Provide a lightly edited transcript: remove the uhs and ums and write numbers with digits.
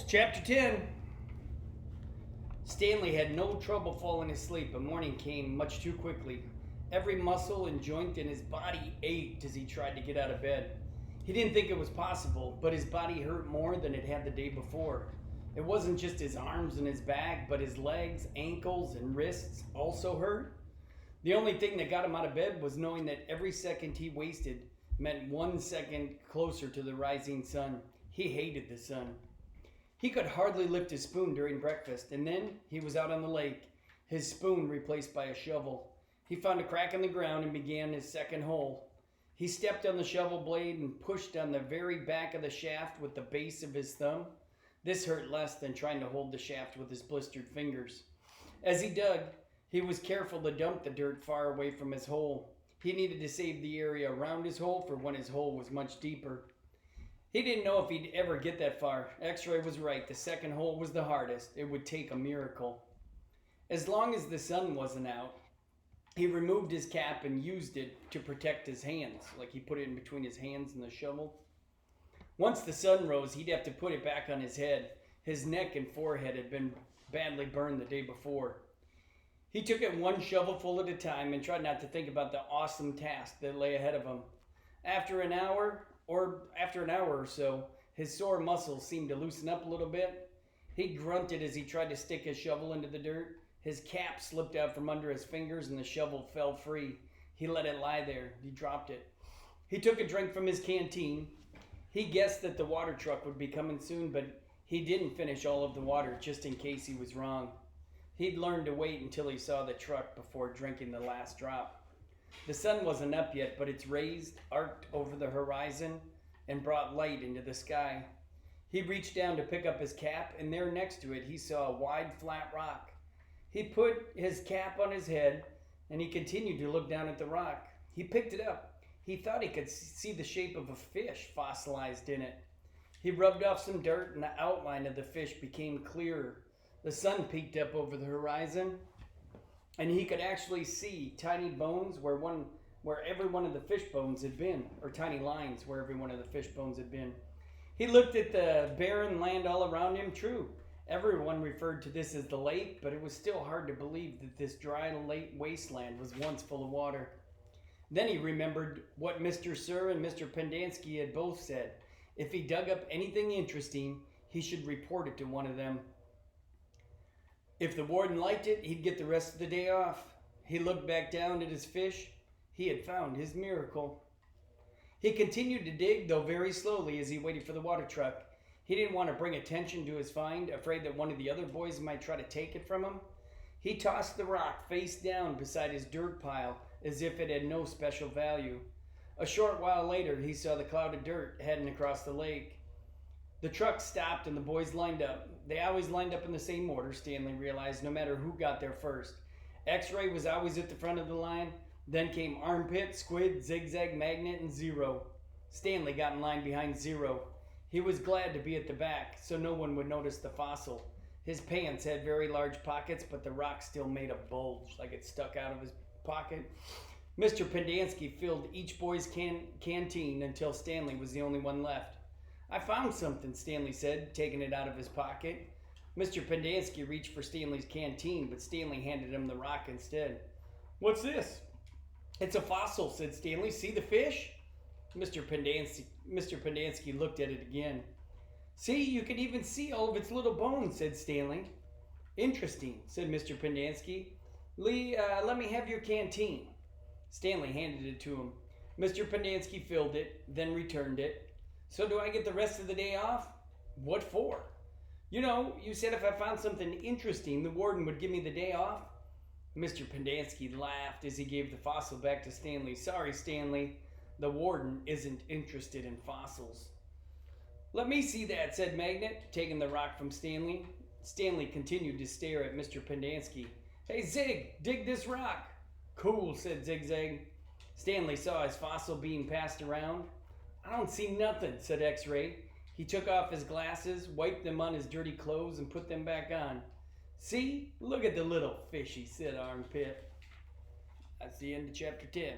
Chapter 10. Stanley had no trouble falling asleep, but morning came much too quickly. Every muscle and joint in his body ached as he tried to get out of bed. He didn't think it was possible, but his body hurt more than it had the day before. It wasn't just his arms and his back, but his legs, ankles, and wrists also hurt. The only thing that got him out of bed was knowing that every second he wasted meant 1 second closer to the rising sun. He hated the sun. He could hardly lift his spoon during breakfast, and then he was out on the lake, his spoon replaced by a shovel. He found a crack in the ground and began his second hole. He stepped on the shovel blade and pushed on the very back of the shaft with the base of his thumb. This hurt less than trying to hold the shaft with his blistered fingers. As he dug, he was careful to dump the dirt far away from his hole. He needed to save the area around his hole for when his hole was much deeper. He didn't know if he'd ever get that far. X-Ray was right. The second hole was the hardest. It would take a miracle. As long as the sun wasn't out, he removed his cap and used it to protect his hands. Like he put it in between his hands and the shovel. Once the sun rose, he'd have to put it back on his head. His neck and forehead had been badly burned the day before. He took it one shovelful at a time and tried not to think about the awesome task that lay ahead of him. After an hour or so, his sore muscles seemed to loosen up a little bit. He grunted as he tried to stick his shovel into the dirt. His cap slipped out from under his fingers and the shovel fell free. He let it lie there. He dropped it. He took a drink from his canteen. He guessed that the water truck would be coming soon, but he didn't finish all of the water just in case he was wrong. He'd learned to wait until he saw the truck before drinking the last drop. The sun wasn't up yet, but its rays arced over the horizon and brought light into the sky. He reached down to pick up his cap, and there next to it he saw a wide, flat rock. He put his cap on his head, and he continued to look down at the rock. He picked it up. He thought he could see the shape of a fish fossilized in it. He rubbed off some dirt, and the outline of the fish became clearer. The sun peeked up over the horizon, and he could actually see tiny bones where every one of the fish bones had been, or tiny lines where every one of the fish bones had been. He looked at the barren land all around him. True, everyone referred to this as the lake, but it was still hard to believe that this dry lake wasteland was once full of water. Then he remembered what Mr. Sir and Mr. Pendanski had both said. If he dug up anything interesting, he should report it to one of them. If the warden liked it, he'd get the rest of the day off. He looked back down at his fish. He had found his miracle. He continued to dig, though very slowly, as he waited for the water truck. He didn't want to bring attention to his find, afraid that one of the other boys might try to take it from him. He tossed the rock face down beside his dirt pile, as if it had no special value. A short while later, he saw the cloud of dirt heading across the lake. The truck stopped and the boys lined up. They always lined up in the same order, Stanley realized, no matter who got there first. X-Ray was always at the front of the line. Then came Armpit, Squid, Zigzag, Magnet, and Zero. Stanley got in line behind Zero. He was glad to be at the back, so no one would notice the fossil. His pants had very large pockets, but the rock still made a bulge, like it stuck out of his pocket. Mr. Pendanski filled each boy's canteen until Stanley was the only one left. I found something, Stanley said, taking it out of his pocket. Mr. Pendanski reached for Stanley's canteen, but Stanley handed him the rock instead. What's this? It's a fossil, said Stanley. See the fish? Mr. Pendanski looked at it again. See, you can even see all of its little bones, said Stanley. Interesting, said Mr. Pendanski. Lee, let me have your canteen. Stanley handed it to him. Mr. Pendanski filled it, then returned it. So do I get the rest of the day off? What for? You know, you said if I found something interesting, the warden would give me the day off. Mr. Pendanski laughed as he gave the fossil back to Stanley. Sorry, Stanley. The warden isn't interested in fossils. Let me see that, said Magnet, taking the rock from Stanley. Stanley continued to stare at Mr. Pendanski. Hey, Zig, dig this rock. Cool, said Zigzag. Stanley saw his fossil being passed around. I don't see nothing, said X-Ray. He took off his glasses, wiped them on his dirty clothes, and put them back on. See? Look at the little fishy, said Armpit. That's the end of chapter 10.